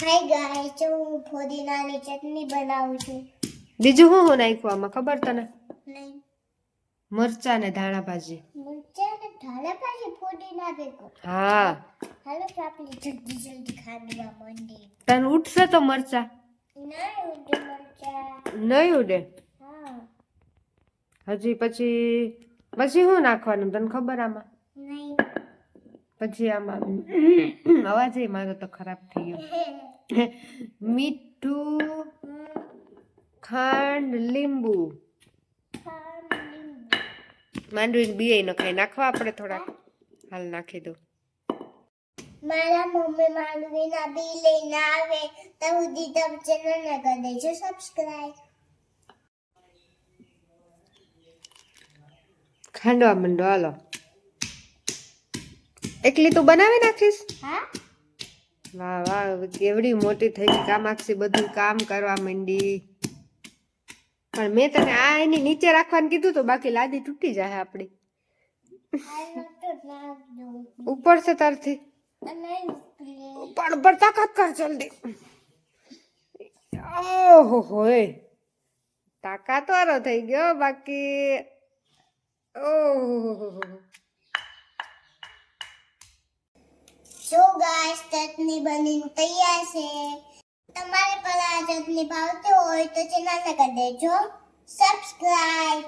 Hi guys, હું ફોદીનાની ચટણી બનાવું છું. બીજું શું નાખ્યું આમાં ખબર તને? નહીં. મરચા ને ધાણા ભાજી. મરચાં ને ધાણા ભાજી ફોદીના ભેગો. હા. હાલો તો આપણે જલ્દી ખાવા માંડીએ. તને ઉઠશે તો મરચા? નહીં ઉડે મરચાં. નહીં ઉડે. હા. હજી પછી શું નાખવાનું તને ખબર આમાં? નહીં. પછી આમાં અવાજ મારો તો ખરાબ થઈ ગયો. મીઠું, ખાંડ, લીંબુ. માંડવીને બી નખાય નાખવા આપણે થોડાક. હાલ નાખી દો. મારા મમ્મી માંડવીના બી લઈને આવે તો સુધી તમે ચેનલને કરી દેજો સબસ્ક્રાઇબ. ખાંડવા માંડો હાલો. એકલી તું બનાવી નાખીશ? હા. વાહ વાહ, કેવડી મોટી થઈ ગઈ, કામાક્ષી બધું કામ કરવા માંડી. પણ મેં તને આ એની નીચે રાખવાનું કીધું તો, બાકી લાદી તૂટી જાય આપડી. ઉપર છે તારથી? ઉપર તાકાત કર જલ્દી. ઓહો હોય, તાકાત વાળો થઈ ગયો. બાકી ઓહો જો ગાઈસ, ચટણી બનીને તૈયાર છે. તમારે પણ આ ચટણી ભાવતી હોય તો ચેનલને કરી દેજો સબસ્ક્રાઇબ.